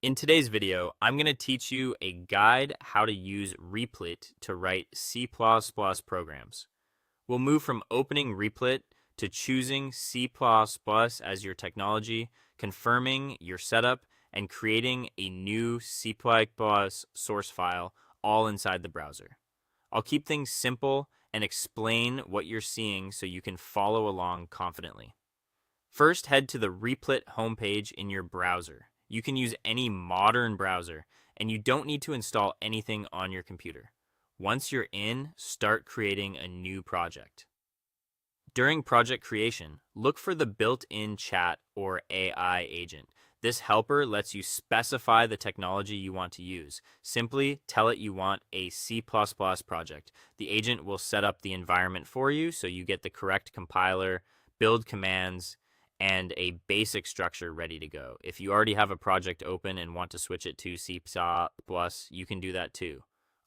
In today's video, I'm going to teach you a guide how to use Replit to write C++ programs. We'll move from opening Replit to choosing C++ as your technology, confirming your setup, and creating a new C++ source file all inside the browser. I'll keep things simple and explain what you're seeing so you can follow along confidently. First, head to the Replit homepage in your browser. You can use any modern browser, and you don't need to install anything on your computer. Once you're in, start creating a new project. During project creation, look for the built-in chat or AI agent. This helper lets you specify the technology you want to use. Simply tell it you want a C++ project. The agent will set up the environment for you so you get the correct compiler, build commands, and a basic structure ready to go. If you already have a project open and want to switch it to C++, you can do that too.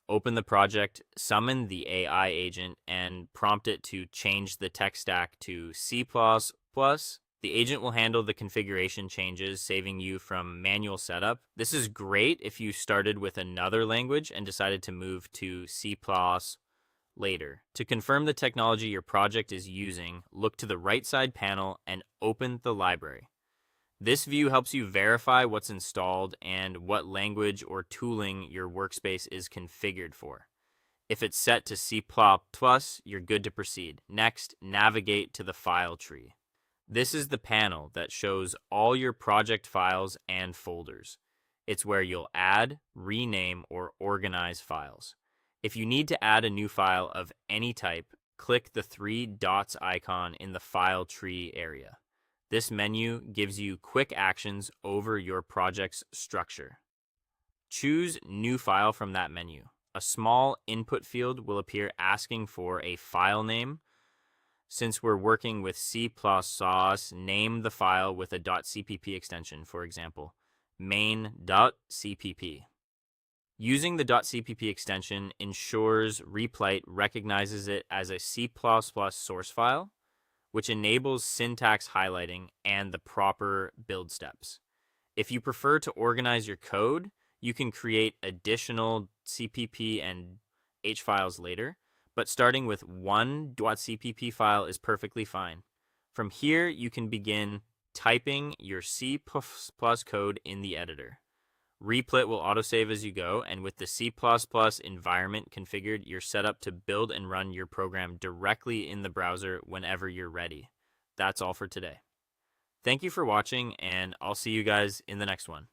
Open the project, summon the AI agent, and prompt it to change the tech stack to C++. The agent will handle the configuration changes, saving you from manual setup. This is great if you started with another language and decided to move to C++ later. To confirm the technology your project is using, look to the right side panel and open the library. This view helps you verify what's installed and what language or tooling your workspace is configured for. If it's set to C++, you're good to proceed. Next, navigate to the file tree. This is the panel that shows all your project files and folders. It's where you'll add, rename, or organize files. If you need to add a new file of any type, click the three dots icon in the file tree area. This menu gives you quick actions over your project's structure. Choose New File from that menu. A small input field will appear asking for a file name. Since we're working with C++, name the file with a .cpp extension, for example, main.cpp. Using the .cpp extension ensures Replit recognizes it as a C++ source file, which enables syntax highlighting and the proper build steps. If you prefer to organize your code, you can create additional CPP and H files later, but starting with one .cpp file is perfectly fine. From here, you can begin typing your C++ code in the editor. Replit will autosave as you go, and with the C++ environment configured, you're set up to build and run your program directly in the browser whenever you're ready. That's all for today. Thank you for watching, and I'll see you guys in the next one.